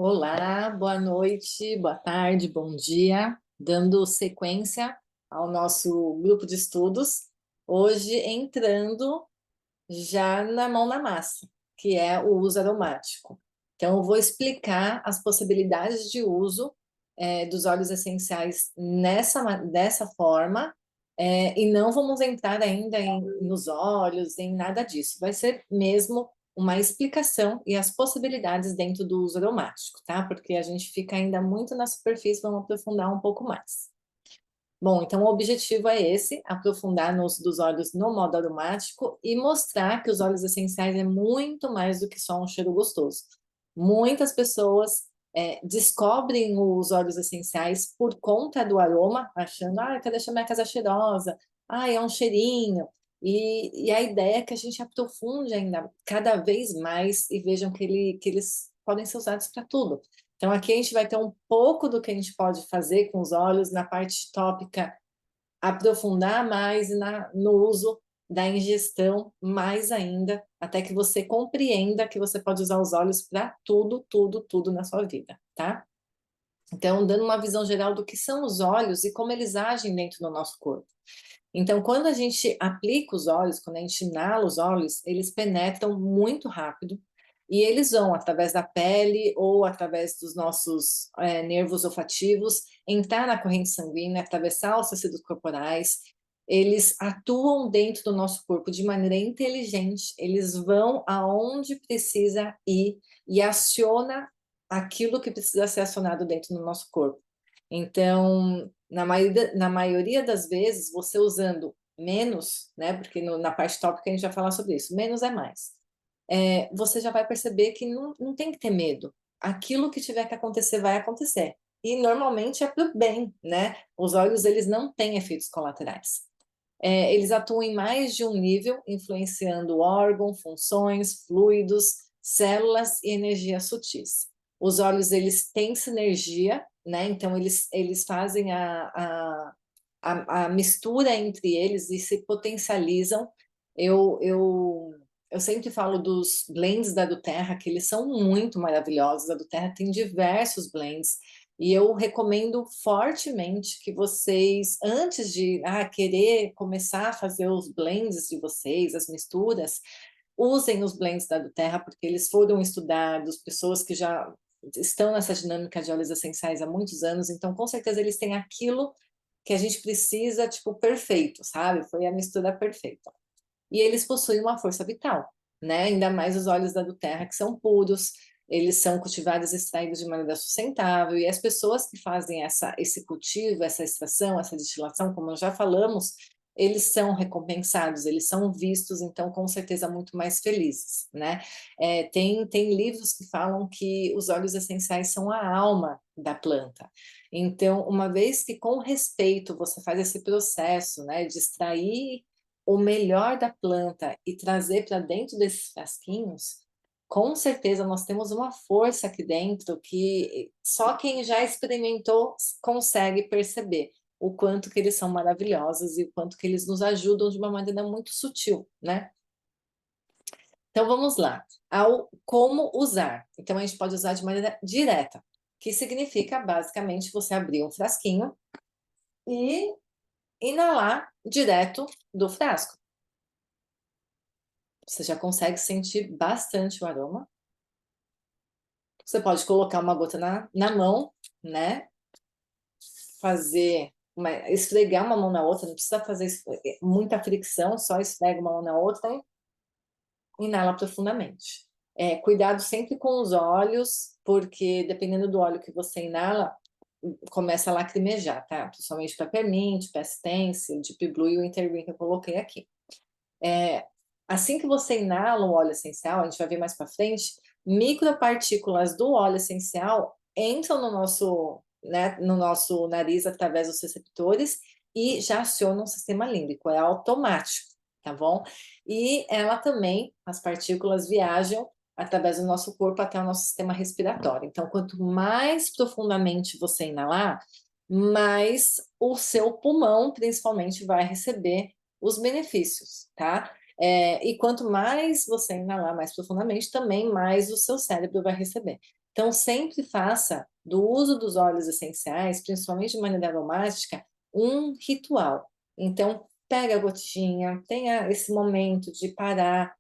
Olá, boa noite, boa tarde, bom dia. Dando sequência ao nosso grupo de estudos, hoje entrando já na mão na massa, que é o uso aromático. Então, eu vou explicar as possibilidades de uso dos óleos essenciais dessa forma, e não vamos entrar ainda nos óleos, em nada disso. Vai ser mesmo uma explicação e as possibilidades dentro do uso aromático, tá? Porque a gente fica ainda muito na superfície, vamos aprofundar um pouco mais. Bom, então o objetivo é esse, aprofundar no uso dos óleos no modo aromático e mostrar que os óleos essenciais é muito mais do que só um cheiro gostoso. Muitas pessoas descobrem os óleos essenciais por conta do aroma, achando, ah, eu quero deixar minha casa cheirosa, ah, é um cheirinho. E a ideia é que a gente aprofunde ainda cada vez mais e vejam que eles podem ser usados para tudo. Então, aqui a gente vai ter um pouco do que a gente pode fazer com os óleos na parte tópica, aprofundar mais no uso da ingestão, mais ainda, até que você compreenda que você pode usar os óleos para tudo, tudo, tudo na sua vida, tá? Então, dando uma visão geral do que são os óleos e como eles agem dentro do nosso corpo. Então, quando a gente aplica os óleos, quando a gente inala os óleos, eles penetram muito rápido e eles vão, através da pele ou através dos nossos nervos olfativos, entrar na corrente sanguínea, atravessar os tecidos corporais. Eles atuam dentro do nosso corpo de maneira inteligente, eles vão aonde precisa ir e aciona aquilo que precisa ser acionado dentro do nosso corpo. Então, na maioria das vezes, você usando menos, né? Porque na parte tópica a gente vai falar sobre isso, menos é mais. Você já vai perceber que não tem que ter medo. Aquilo que tiver que acontecer, vai acontecer. E normalmente é para o bem, né? Os óleos, eles não têm efeitos colaterais. Eles atuam em mais de um nível, influenciando órgão, funções, fluidos, células e energias sutis. Os óleos, eles têm sinergia, né? Então, eles fazem a mistura entre eles e se potencializam. Eu sempre falo dos blends da Doterra, que eles são muito maravilhosos. A Doterra tem diversos blends, e eu recomendo fortemente que vocês, antes de querer começar a fazer os blends de vocês, as misturas, usem os blends da Doterra, porque eles foram estudados, pessoas que já estão nessa dinâmica de óleos essenciais há muitos anos, então com certeza eles têm aquilo que a gente precisa, tipo, perfeito, sabe? Foi a mistura perfeita. E eles possuem uma força vital, né? Ainda mais os óleos da Doterra, que são puros, eles são cultivados e extraídos de maneira sustentável, e as pessoas que fazem esse cultivo, essa extração, essa destilação, como nós já falamos, eles são recompensados, eles são vistos, então, com certeza, muito mais felizes, né? Tem livros que falam que os óleos essenciais são a alma da planta. Então, uma vez que com respeito você faz esse processo, né, de extrair o melhor da planta e trazer para dentro desses frasquinhos, com certeza nós temos uma força aqui dentro que só quem já experimentou consegue perceber o quanto que eles são maravilhosos e o quanto que eles nos ajudam de uma maneira muito sutil, né? Então vamos lá, ao como usar. Então a gente pode usar de maneira direta, que significa basicamente você abrir um frasquinho e inalar direto do frasco. Você já consegue sentir bastante o aroma. Você pode colocar uma gota na mão, né? Esfregar uma mão na outra, não precisa fazer muita fricção, só esfrega uma mão na outra e inala profundamente. Cuidado sempre com os olhos, porque dependendo do óleo que você inala, começa a lacrimejar, tá? Principalmente peppermint, pestence, deep blue e o intergreen que eu coloquei aqui. Assim que você inala o óleo essencial, a gente vai ver mais para frente, micropartículas do óleo essencial entram no nosso nariz através dos receptores e já acionam o sistema límbico, é automático, tá bom? E ela também, as partículas viajam através do nosso corpo até o nosso sistema respiratório. Então, quanto mais profundamente você inalar, mais o seu pulmão, principalmente, vai receber os benefícios, tá? E quanto mais você inalar mais profundamente, também mais o seu cérebro vai receber. Então, sempre faça do uso dos óleos essenciais, principalmente de maneira aromática, um ritual. Então, pega a gotinha, tenha esse momento de parar,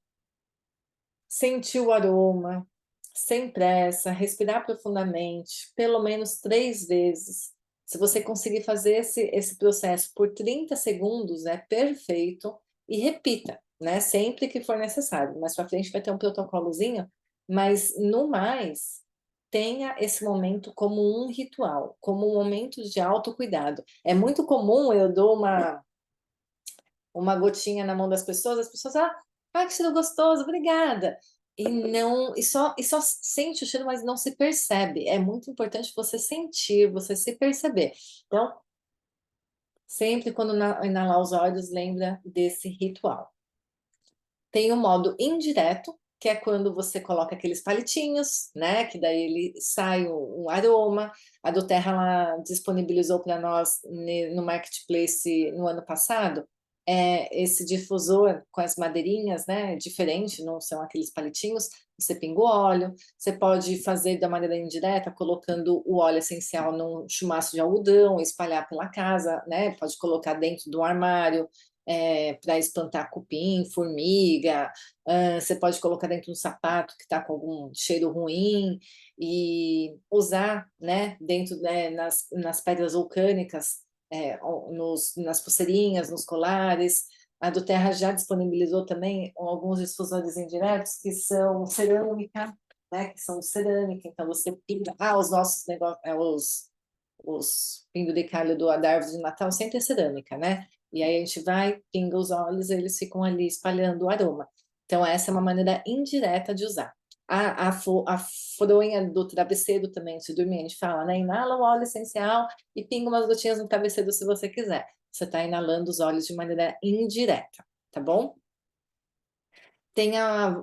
sentir o aroma, sem pressa, respirar profundamente, pelo menos 3 vezes. Se você conseguir fazer esse processo por 30 segundos, é perfeito, e repita, né, sempre que for necessário. Mais para frente vai ter um protocolozinho, mas no mais, tenha esse momento como um ritual, como um momento de autocuidado. É muito comum, eu dou uma gotinha na mão das pessoas, as pessoas: "Ah, que cheiro gostoso, obrigada". E só sente o cheiro, mas não se percebe. É muito importante você sentir, você se perceber. Então, sempre quando inalar os óleos, lembra desse ritual. Tem o modo indireto, que é quando você coloca aqueles palitinhos, né, que daí ele sai um aroma. A doTERRA, ela disponibilizou para nós no Marketplace no ano passado, esse difusor com as madeirinhas, né, diferente, não são aqueles palitinhos, você pinga o óleo, você pode fazer da maneira indireta, colocando o óleo essencial num chumaço de algodão, espalhar pela casa, né, pode colocar dentro do armário, para espantar cupim, formiga, você pode colocar dentro de um sapato que está com algum cheiro ruim, e usar, né, dentro, né, nas pedras vulcânicas, nas pulseirinhas, nos colares. A doTERRA já disponibilizou também alguns difusores indiretos que são cerâmica, né, que são cerâmica, então você pinga, os nossos negócios, os penduricalho da árvore de Natal sempre é cerâmica, né? E aí a gente vai, pinga os óleos, eles ficam ali espalhando o aroma. Então essa é uma maneira indireta de usar. A fronha do travesseiro também, se dormir, a gente fala, né? Inala o óleo essencial e pinga umas gotinhas no travesseiro se você quiser. Você está inalando os óleos de maneira indireta, tá bom? Tem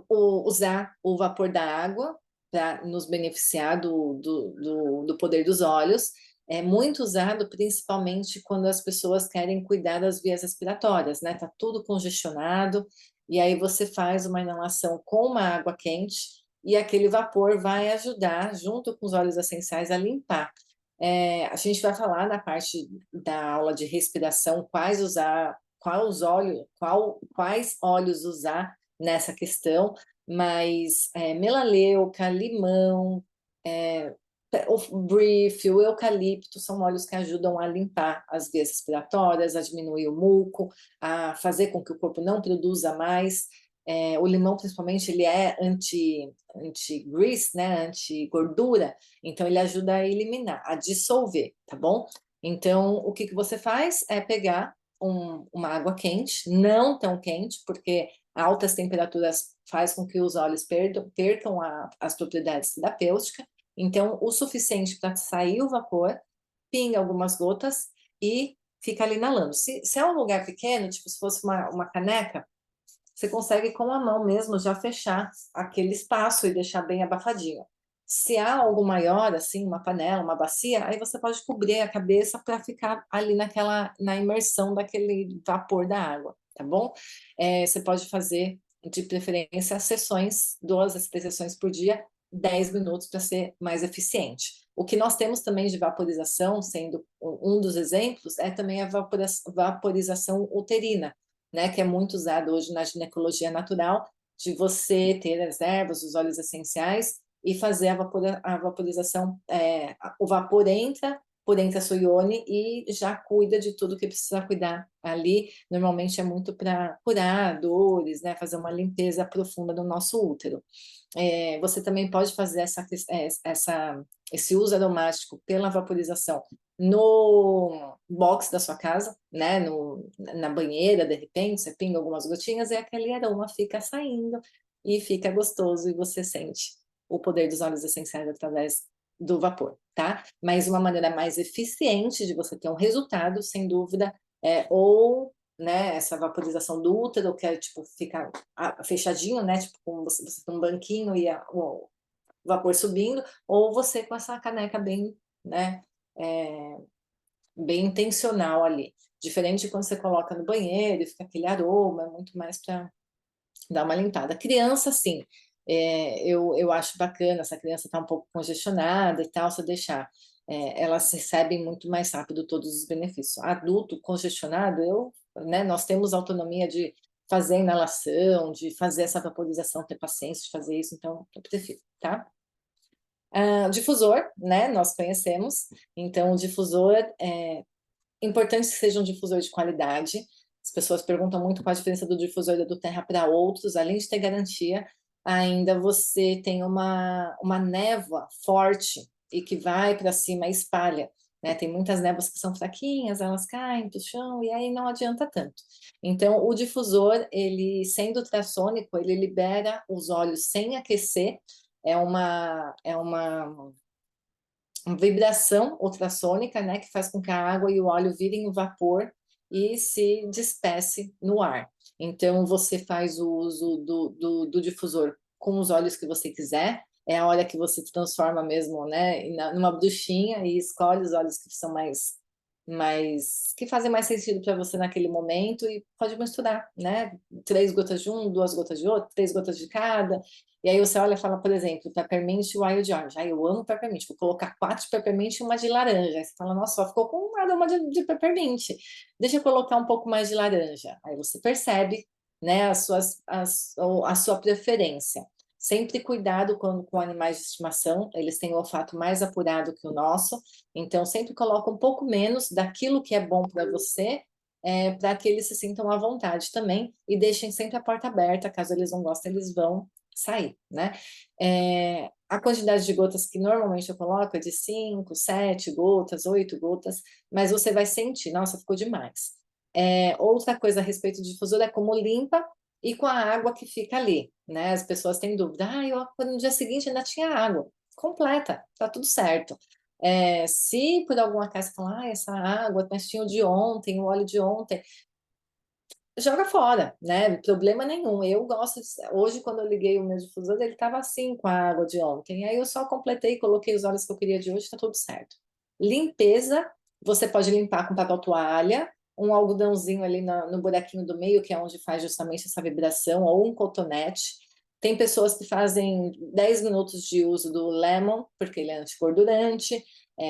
usar o vapor da água para nos beneficiar do poder dos óleos. É muito usado principalmente quando as pessoas querem cuidar das vias respiratórias, né? Tá tudo congestionado, e aí você faz uma inalação com uma água quente, e aquele vapor vai ajudar, junto com os óleos essenciais, a limpar. A gente vai falar na parte da aula de respiração quais óleos usar nessa questão, mas melaleuca, limão, o brief, o eucalipto são óleos que ajudam a limpar as vias respiratórias, a diminuir o muco, a fazer com que o corpo não produza mais. O limão, principalmente, ele é anti-grease, né, anti-gordura, então ele ajuda a eliminar, a dissolver, tá bom? Então, o que você faz é pegar uma água quente, não tão quente, porque altas temperaturas faz com que os óleos percam as propriedades terapêuticas, então o suficiente para sair o vapor, pinga algumas gotas e fica ali inalando. Se é um lugar pequeno, tipo se fosse uma caneca, você consegue com a mão mesmo já fechar aquele espaço e deixar bem abafadinho. Se há algo maior, assim, uma panela, uma bacia, aí você pode cobrir a cabeça para ficar ali na imersão daquele vapor da água, tá bom? Você pode fazer, de preferência, sessões, 2 a 3 sessões por dia, 10 minutos para ser mais eficiente. O que nós temos também de vaporização, sendo um dos exemplos, é também a vaporização uterina, né, que é muito usado hoje na ginecologia natural, de você ter as ervas, os óleos essenciais e fazer a vaporização, o vapor entra por entre a sua ione e já cuida de tudo que precisa cuidar ali. Normalmente é muito para curar dores, né, fazer uma limpeza profunda do nosso útero. Você também pode fazer esse uso aromático pela vaporização no box da sua casa, né, na banheira, de repente, você pinga algumas gotinhas e aquele aroma fica saindo e fica gostoso e você sente o poder dos óleos essenciais através do vapor, tá? Mas uma maneira mais eficiente de você ter um resultado, sem dúvida, ou, né, essa vaporização do útero, que é tipo, fica fechadinho, né, tipo, como você tem um banquinho e o vapor subindo, ou você com essa caneca bem, né, é, bem intencional ali. Diferente de quando você coloca no banheiro e fica aquele aroma, é muito mais para Dá uma limpada. Criança, sim, eu acho bacana, essa criança está um pouco congestionada e tal, se eu deixar, elas recebem muito mais rápido todos os benefícios. Adulto congestionado, né, nós temos autonomia de fazer inalação, de fazer essa vaporização, ter paciência de fazer isso, então eu prefiro, tá? Difusor, né, nós conhecemos, então o difusor é importante que seja um difusor de qualidade. As pessoas perguntam muito qual a diferença do difusor do Terra para outros. Além de ter garantia, ainda você tem uma névoa forte e que vai para cima e espalha. Né? Tem muitas névoas que são fraquinhas, elas caem para o chão e aí não adianta tanto. Então, o difusor, ele sendo ultrassônico, ele libera os óleos sem aquecer. É uma vibração ultrassônica, né, que faz com que a água e o óleo virem o vapor e se disperse no ar. Então, você faz o uso do difusor com os óleos que você quiser, é a hora que você transforma mesmo, né, numa bruxinha e escolhe os óleos que são que fazem mais sentido para você naquele momento e pode misturar, né? 3 gotas de um, 2 gotas de outro, 3 gotas de cada. E aí você olha e fala, por exemplo, peppermint e wild orange. Aí eu amo peppermint, vou colocar 4 de peppermint e uma de laranja. Aí você fala, nossa, só ficou com um aroma de peppermint. Deixa eu colocar um pouco mais de laranja. Aí você percebe, né, a sua preferência. Sempre cuidado com animais de estimação, eles têm o olfato mais apurado que o nosso, então sempre coloca um pouco menos daquilo que é bom para você, para que eles se sintam à vontade também, e deixem sempre a porta aberta, caso eles não gostem, eles vão sair, né? A quantidade de gotas que normalmente eu coloco é de 5, 7 gotas, 8 gotas, mas você vai sentir, nossa, ficou demais. Outra coisa a respeito do difusor é como limpa e com a água que fica ali, né? As pessoas têm dúvida, no dia seguinte ainda tinha água. Completa, tá tudo certo. Se por algum acaso você falar, essa água, mas tinha o de ontem, o óleo de ontem, joga fora, né? Problema nenhum. Eu gosto hoje, quando eu liguei o meu difusor, ele estava assim com a água de ontem. Aí eu só completei, coloquei os óleos que eu queria de hoje, tá tudo certo. Limpeza, você pode limpar com papel toalha, um algodãozinho ali no buraquinho do meio, que é onde faz justamente essa vibração, ou um cotonete. Tem pessoas que fazem 10 minutos de uso do lemon, porque ele é antigordurante,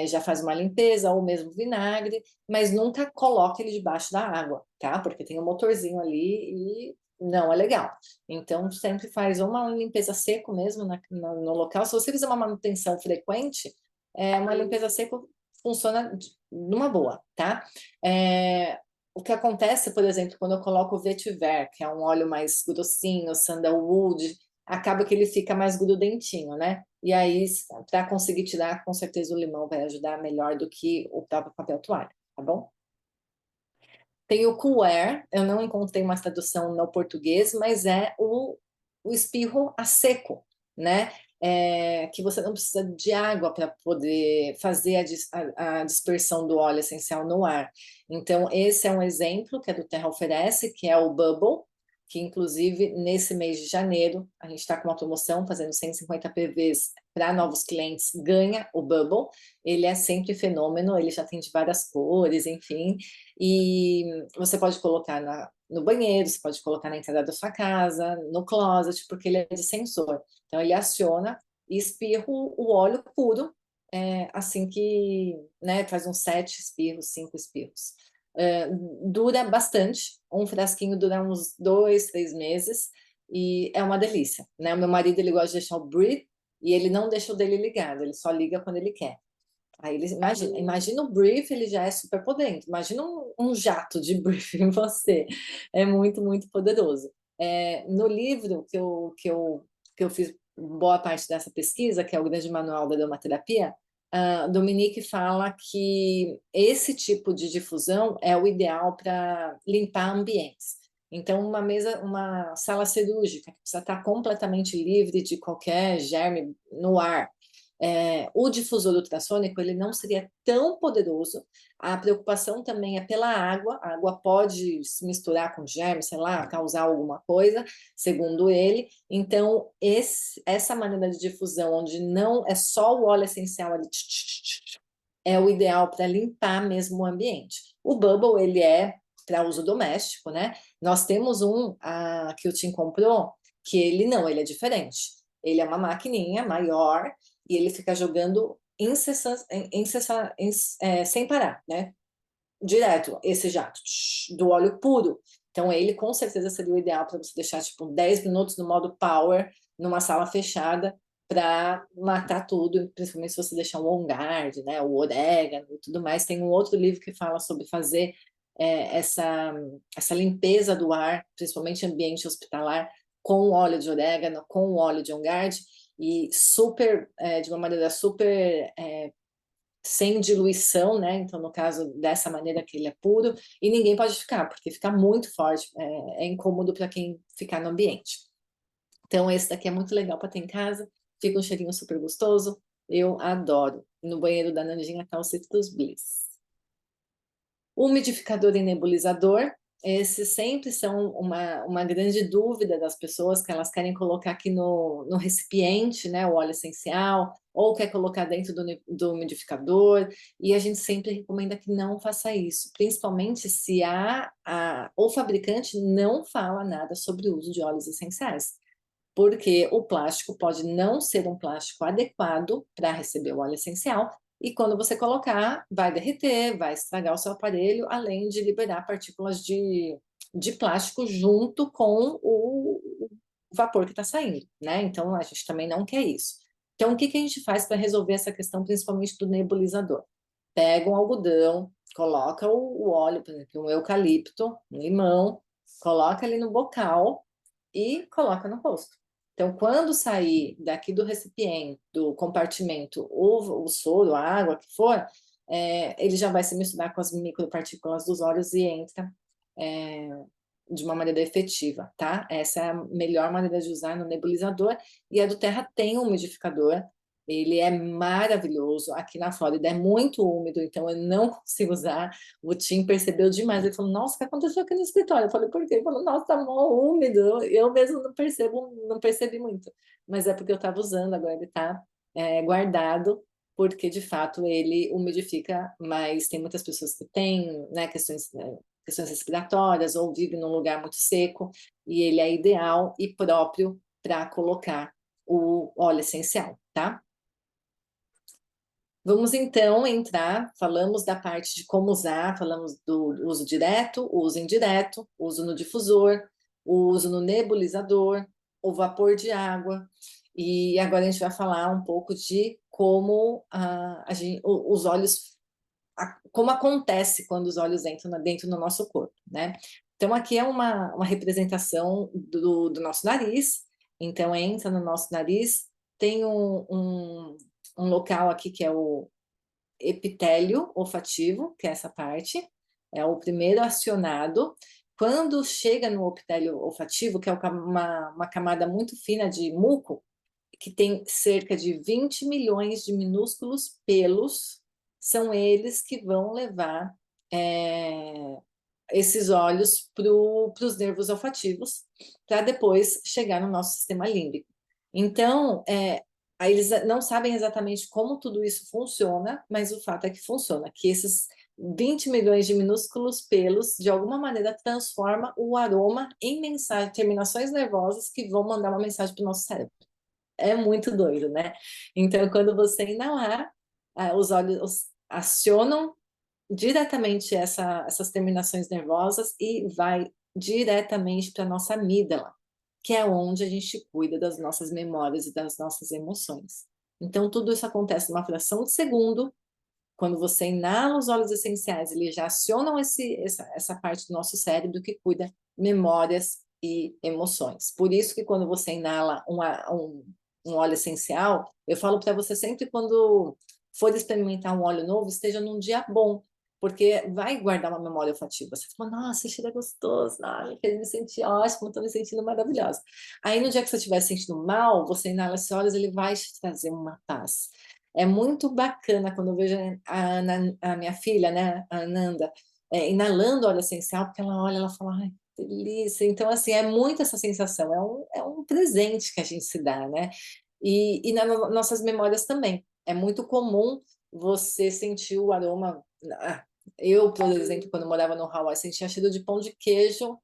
já faz uma limpeza, ou mesmo vinagre, mas nunca coloque ele debaixo da água, tá? Porque tem um motorzinho ali e não é legal. Então, sempre faz uma limpeza seco mesmo no local. Se você fizer uma manutenção frequente, uma limpeza seco funciona numa boa, tá? O que acontece, por exemplo, quando eu coloco o vetiver, que é um óleo mais grossinho, sandalwood, acaba que ele fica mais grudentinho, né? E aí, para conseguir tirar, com certeza o limão vai ajudar melhor do que o próprio papel toalha, tá bom? Tem o Cool Air, eu não encontrei uma tradução no português, mas é o espirro a seco, né? Que você não precisa de água para poder fazer a dispersão do óleo essencial no ar. Então, esse é um exemplo que a do Terra oferece, que é o Bubble, que inclusive nesse mês de janeiro a gente está com uma promoção fazendo 150 PVs para novos clientes, ganha o Bubble. Ele é sempre fenômeno, ele já tem de várias cores, enfim. E você pode colocar no banheiro, você pode colocar na entrada da sua casa, no closet, porque ele é de sensor. Então, ele aciona e espirra o óleo puro, assim que, né, faz uns 7 espirros, 5 espirros. Dura bastante, um frasquinho dura uns 2, 3 meses, e é uma delícia, né? O meu marido, ele gosta de deixar o Breathe, e ele não deixa o dele ligado, ele só liga quando ele quer. Aí ele imagina o brief, ele já é super potente. Imagina um jato de brief em você. É muito, muito poderoso. No livro que eu fiz boa parte dessa pesquisa, que é o Grande Manual da Aromaterapia, a Dominique fala que esse tipo de difusão é o ideal para limpar ambientes. Então, uma sala cirúrgica que precisa estar completamente livre de qualquer germe no ar, o difusor ultrassônico ele não seria tão poderoso. A preocupação também é pela água. A água pode se misturar com germes, sei lá, causar alguma coisa, segundo ele. Então, essa maneira de difusão, onde não é só o óleo essencial ali, é o ideal para limpar mesmo o ambiente. O Bubble, ele é para uso doméstico, né? Nós temos que o Tim comprou, que ele é diferente. Ele é uma maquininha maior e ele fica jogando sem parar, né? Direto, esse jato, do óleo puro. Então, ele com certeza seria o ideal para você deixar, tipo, 10 minutos no modo power, numa sala fechada, para matar tudo, principalmente se você deixar o on guard, né, o orégano e tudo mais. Tem um outro livro que fala sobre fazer essa limpeza do ar, principalmente ambiente hospitalar, com óleo de orégano, com óleo de on guard, e de uma maneira super sem diluição, né? Então, no caso, dessa maneira que ele é puro, e ninguém pode ficar, porque fica muito forte, é incômodo para quem ficar no ambiente. Então, esse daqui é muito legal para ter em casa, fica um cheirinho super gostoso, eu adoro. No banheiro da Nandinha tá o Citrus Bliss. Umidificador e nebulizador, esses sempre são uma grande dúvida das pessoas, que elas querem colocar aqui no recipiente, né, o óleo essencial, ou quer colocar dentro do umidificador, e a gente sempre recomenda que não faça isso, principalmente se o fabricante não fala nada sobre o uso de óleos essenciais, porque o plástico pode não ser um plástico adequado para receber o óleo essencial, e quando você colocar, vai derreter, vai estragar o seu aparelho, além de liberar partículas de plástico junto com o vapor que está saindo, né? Então, a gente também não quer isso. Então, o que a gente faz para resolver essa questão, principalmente do nebulizador? Pega um algodão, coloca o óleo, por exemplo, um eucalipto, um limão, coloca ali no bocal e coloca no rosto. Então, quando sair daqui do recipiente, do compartimento, o soro, a água que for, ele já vai se misturar com as micropartículas dos óleos e entra é, de uma maneira efetiva, tá? Essa é a melhor maneira de usar no nebulizador. E a do Terra tem um umidificador, ele é maravilhoso. Aqui na Flórida é muito úmido, então eu não consigo usar. O Tim percebeu demais, ele falou, nossa, o que aconteceu aqui no escritório? Eu falei, por quê? Ele falou, nossa, tá mó úmido. Eu mesmo não percebi muito. Mas é porque eu estava usando, agora ele está guardado, porque de fato ele umidifica, mas tem muitas pessoas que têm, né, questões respiratórias ou vivem num lugar muito seco, e ele é ideal e próprio para colocar o óleo essencial, tá? Vamos então entrar, falamos da parte de como usar, falamos do uso direto, o uso indireto, o uso no difusor, o uso no nebulizador, o vapor de água, e agora a gente vai falar um pouco de como os óleos, como acontece quando os óleos entram dentro do nosso corpo, né? Então aqui é uma representação do nosso nariz, então entra no nosso nariz, tem um local aqui que é o epitélio olfativo, que é essa parte, é o primeiro acionado. Quando chega no epitélio olfativo, que é uma camada muito fina de muco, que tem cerca de 20 milhões de minúsculos pelos, são eles que vão levar esses óleos para os nervos olfativos, para depois chegar no nosso sistema límbico. Então, aí eles não sabem exatamente como tudo isso funciona, mas o fato é que funciona, que esses 20 milhões de minúsculos pelos, de alguma maneira, transforma o aroma em terminações nervosas que vão mandar uma mensagem para o nosso cérebro. É muito doido, né? Então, quando você inalar, os óleos acionam diretamente essas terminações nervosas e vai diretamente para a nossa amígdala, que é onde a gente cuida das nossas memórias e das nossas emoções. Então, tudo isso acontece numa fração de segundo. Quando você inala os óleos essenciais, eles já acionam essa parte do nosso cérebro que cuida memórias e emoções. Por isso que quando você inala um óleo essencial, eu falo para você sempre, quando for experimentar um óleo novo, esteja num dia bom, porque vai guardar uma memória olfativa. Você fala, nossa, esse cheiro é gostoso, me fez me sentir ótimo, estou me sentindo maravilhosa. Aí no dia que você estiver se sentindo mal, você inala esses óleos, ele vai te trazer uma paz. É muito bacana quando eu vejo a minha filha, né, a Ananda, inalando óleo essencial, porque ela olha, ela fala, ai, que delícia. Então, assim, é muito essa sensação, é um presente que a gente se dá, né? E nas nossas memórias também. É muito comum você sentir o aroma. Eu, por exemplo, quando morava no Hawaii, sentia cheiro de pão de queijo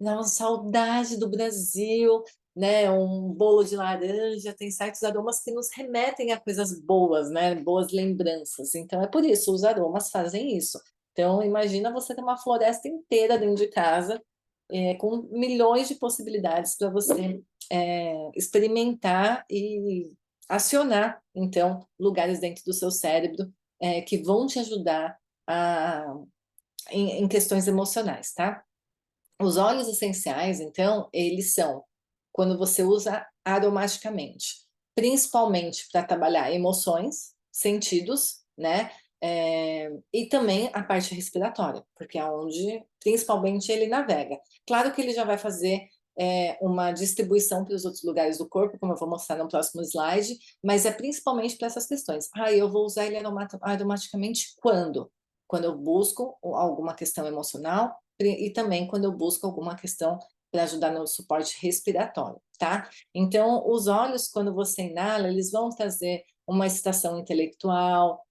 dá uma saudade do Brasil, né? Um bolo de laranja, tem certos aromas que nos remetem a coisas boas, né? Boas lembranças. Então é por isso, os aromas fazem isso. Então imagina você ter uma floresta inteira dentro de casa, com milhões de possibilidades para você experimentar e acionar, então, lugares dentro do seu cérebro que vão te ajudar em questões emocionais, tá? Os óleos essenciais, então, eles são quando você usa aromaticamente, principalmente para trabalhar emoções, sentidos, né? E também a parte respiratória, porque é onde principalmente ele navega. Claro que ele já vai fazer uma distribuição para os outros lugares do corpo, como eu vou mostrar no próximo slide, mas é principalmente para essas questões. Ah, eu vou usar ele aromaticamente quando? Quando eu busco alguma questão emocional, e também quando eu busco alguma questão para ajudar no suporte respiratório, tá? Então, os óleos, quando você inala, eles vão trazer uma excitação intelectual,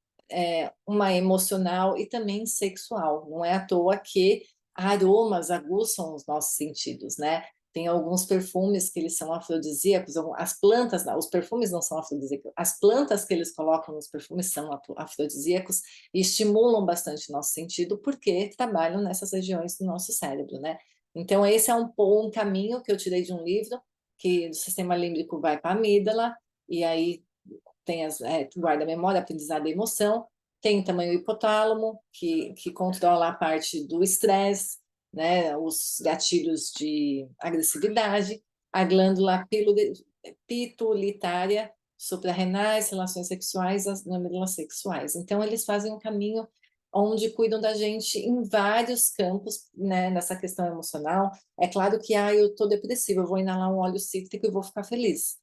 uma emocional e também sexual. Não é à toa que aromas aguçam os nossos sentidos, né? Tem alguns perfumes que eles são afrodisíacos, as plantas, os perfumes não são afrodisíacos, as plantas que eles colocam nos perfumes são afrodisíacos e estimulam bastante o nosso sentido porque trabalham nessas regiões do nosso cérebro, né? Então esse é um caminho que eu tirei de um livro, que do sistema límbico vai para a amígdala, e aí tem guarda a memória, aprendizado e emoção, tem também o hipotálamo, que controla a parte do estresse, né, os gatilhos de agressividade, a glândula pituitária, suprarrenais, relações sexuais, as glândulas sexuais. Então, eles fazem um caminho onde cuidam da gente em vários campos, né, nessa questão emocional. É claro que, eu estou depressiva, eu vou inalar um óleo cítrico e vou ficar feliz.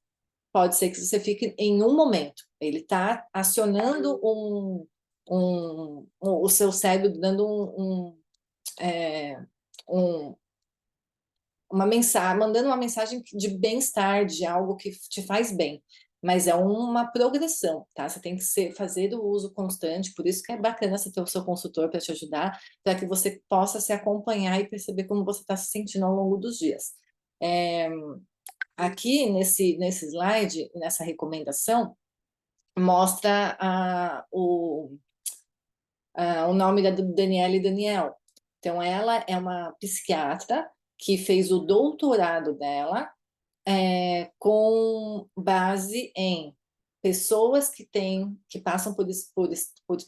Pode ser que você fique em um momento. Ele está acionando o seu cérebro, dando um, uma mensagem, mandando uma mensagem de bem-estar, de algo que te faz bem. Mas é uma progressão, tá? Você tem que fazer o uso constante, por isso que é bacana você ter o seu consultor para te ajudar, para que você possa se acompanhar e perceber como você está se sentindo ao longo dos dias. Aqui nesse slide, nessa recomendação, mostra o nome da Daniele Daniel. Então, ela é uma psiquiatra que fez o doutorado dela com base em pessoas que passam por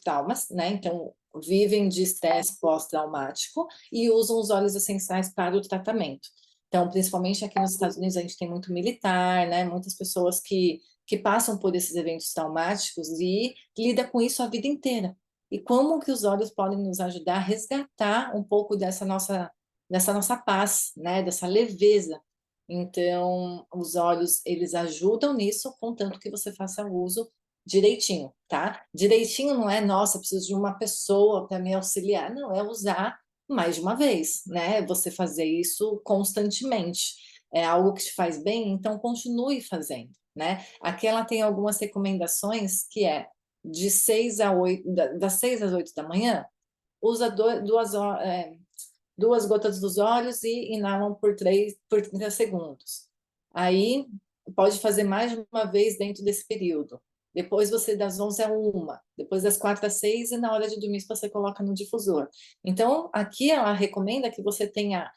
traumas, né? Então, vivem de estresse pós-traumático e usam os óleos essenciais para o tratamento. Então, principalmente aqui nos Estados Unidos, a gente tem muito militar, né? Muitas pessoas que passam por esses eventos traumáticos e lida com isso a vida inteira. E como que os óleos podem nos ajudar a resgatar um pouco dessa nossa paz, né? Dessa leveza. Então, os óleos, eles ajudam nisso, contanto que você faça o uso direitinho, tá? Direitinho não é, nossa, preciso de uma pessoa para me auxiliar. Não, é usar mais de uma vez, né? Você fazer isso constantemente. É algo que te faz bem, então continue fazendo, né? Aqui ela tem algumas recomendações que é de 6 a 8, das 6 às 8 da manhã, usa 2 gotas dos óleos e inalam por 30 segundos. Aí, pode fazer mais de uma vez dentro desse período. Depois você das 11 a 1, depois das 4 às 6 e na hora de dormir você coloca no difusor. Então, aqui ela recomenda que você tenha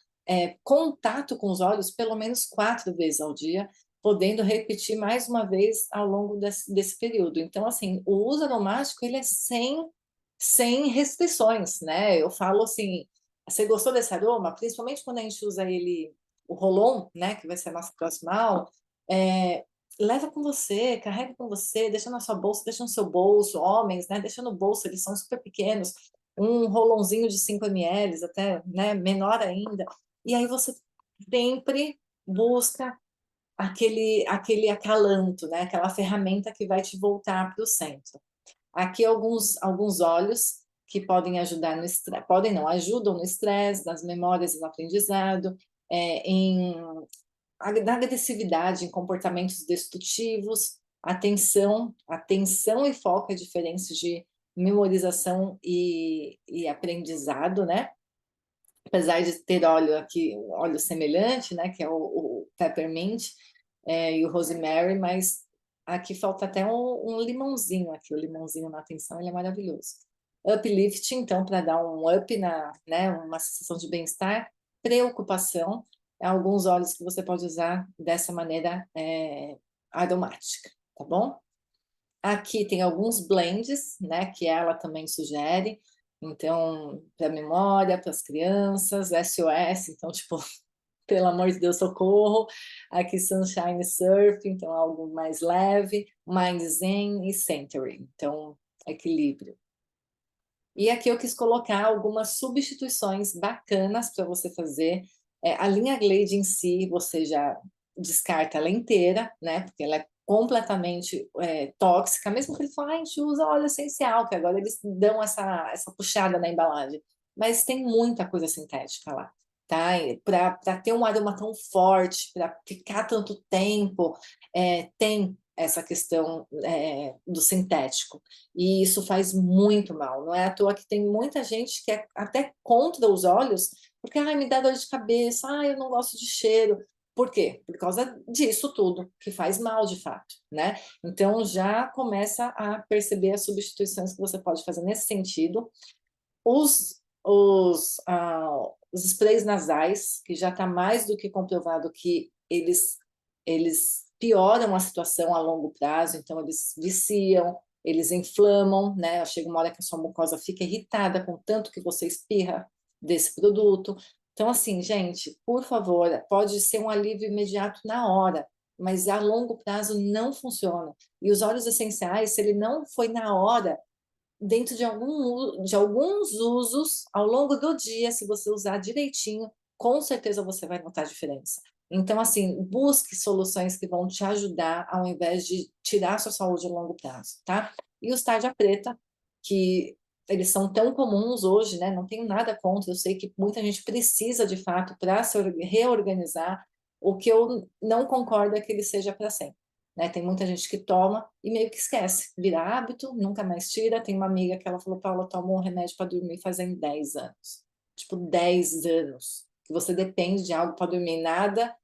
contato com os olhos pelo menos 4 vezes ao dia, podendo repetir mais uma vez ao longo desse período. Então, assim, o uso aromático ele é sem restrições, né? Eu falo assim, você gostou desse aroma? Principalmente quando a gente usa ele, o Rolon, né? Que vai ser a nossa próxima aula. É, leva com você, carrega com você, deixa na sua bolsa, deixa no seu bolso. Homens, né? Deixa no bolso, eles são super pequenos. Um rolonzinho de 5 ml, até, né? Menor ainda. E aí você sempre busca aquele acalanto, né? Aquela ferramenta que vai te voltar para o centro. Aqui alguns óleos que podem ajudar no estresse, podem não, ajudam no estresse, nas memórias e no aprendizado, na agressividade, em comportamentos destrutivos, atenção e foco é diferente de memorização e aprendizado, né? apesar de ter óleo aqui, um óleo semelhante, né, que é o peppermint e o rosemary, mas aqui falta até um limãozinho aqui, o limãozinho na atenção, ele é maravilhoso. Uplift, então, para dar um up né, uma sensação de bem-estar. Preocupação, alguns óleos que você pode usar dessa maneira aromática, tá bom? Aqui tem alguns blends, né, que ela também sugere. Então, para memória, para as crianças, SOS, então, tipo, pelo amor de Deus, socorro. Aqui, Sunshine Surf, então, algo mais leve. Mind Zen e Century, então, equilíbrio. E aqui eu quis colocar algumas substituições bacanas para você fazer. A linha Glade em si, você já descarta ela inteira, né? Porque ela é completamente tóxica, mesmo que ele fale, a gente usa óleo essencial, que agora eles dão essa puxada na embalagem. Mas tem muita coisa sintética lá, tá? Para ter um aroma tão forte, para ficar tanto tempo, tem essa questão do sintético. E isso faz muito mal. Não é à toa que tem muita gente que é até contra os óleos, porque ai, me dá dor de cabeça, ai, eu não gosto de cheiro. Por quê? Por causa disso tudo, que faz mal de fato, né? Então já começa a perceber as substituições que você pode fazer nesse sentido. Os sprays nasais, que já está mais do que comprovado que eles pioram a situação a longo prazo, então eles viciam, eles inflamam, né? Chega uma hora que a sua mucosa fica irritada com tanto que você espirra desse produto. Então, assim, gente, por favor, pode ser um alívio imediato na hora, mas a longo prazo não funciona. E os óleos essenciais, se ele não foi na hora, dentro de alguns usos ao longo do dia, se você usar direitinho, com certeza você vai notar a diferença. Então, assim, busque soluções que vão te ajudar ao invés de tirar a sua saúde a longo prazo, tá? E os tarja preta, que eles são tão comuns hoje, né? Não tenho nada contra, eu sei que muita gente precisa de fato para se reorganizar. O que eu não concordo é que ele seja para sempre. Né? Tem muita gente que toma e meio que esquece, vira hábito, nunca mais tira. Tem uma amiga que ela falou, Paula, toma um remédio para dormir fazem 10 anos. Tipo, 10 anos. Que você depende de algo para dormir. Nada,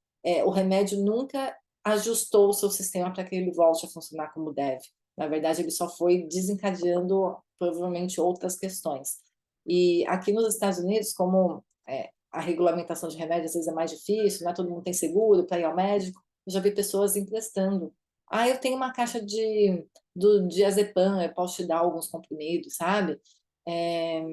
o remédio nunca ajustou o seu sistema para que ele volte a funcionar como deve. Na verdade, ele só foi desencadeando provavelmente outras questões. E aqui nos Estados Unidos, como a regulamentação de remédios às vezes é mais difícil, não é todo mundo tem seguro para ir ao médico, eu já vi pessoas emprestando. Ah, eu tenho uma caixa de diazepam, eu posso te dar alguns comprimidos, sabe? É,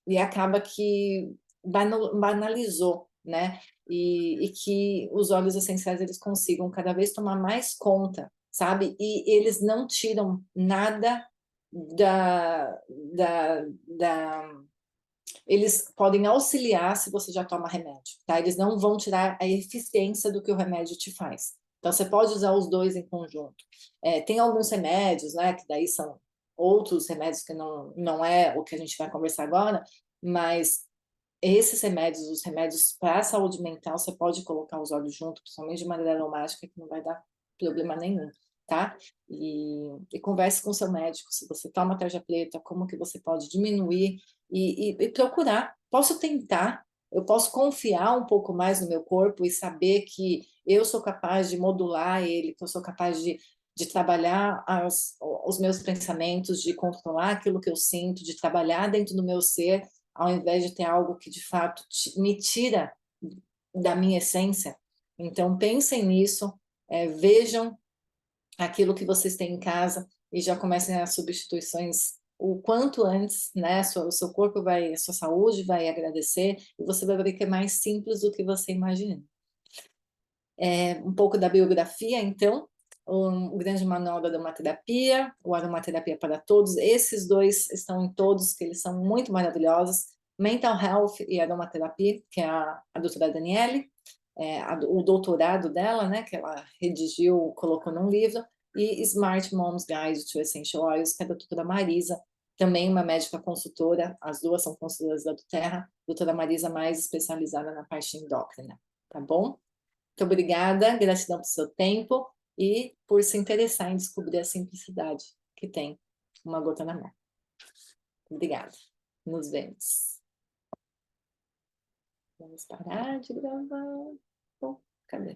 e acaba que banalizou, né? E que os óleos essenciais eles consigam cada vez tomar mais conta, sabe? E eles não tiram nada da, da eles podem auxiliar se você já toma remédio, tá? Eles não vão tirar a eficiência do que o remédio te faz. Então, você pode usar os dois em conjunto. Tem alguns remédios, né, que daí são outros remédios que não é o que a gente vai conversar agora, mas esses remédios, os remédios para a saúde mental, você pode colocar os óleos junto, principalmente de maneira aromática, que não vai dar problema nenhum, tá? E converse com o seu médico, se você toma tarja preta, como que você pode diminuir e procurar. Posso tentar, eu posso confiar um pouco mais no meu corpo e saber que eu sou capaz de modular ele, que eu sou capaz de trabalhar os meus pensamentos, de controlar aquilo que eu sinto, de trabalhar dentro do meu ser, ao invés de ter algo que de fato me tira da minha essência. Então, pensem nisso, vejam aquilo que vocês têm em casa e já comecem as substituições o quanto antes, né? O seu corpo vai, a sua saúde vai agradecer e você vai ver que é mais simples do que você imagina. Um pouco da biografia, então, o grande manual da aromaterapia, o Aromaterapia para Todos, esses dois estão em todos, que eles são muito maravilhosos. Mental Health e Aromaterapia, que é a doutora Daniele, o doutorado dela, né, que ela redigiu, colocou num livro, e Smart Mom's Guide to Essential Oils, que é da doutora Marisa, também uma médica consultora, as duas são consultoras da Terra, doutora Marisa mais especializada na parte endócrina, tá bom? Muito obrigada, gratidão pelo seu tempo e por se interessar em descobrir a simplicidade que tem uma gota na mão. Obrigada. Nos vemos. Vamos parar de gravar. Bom, cadê?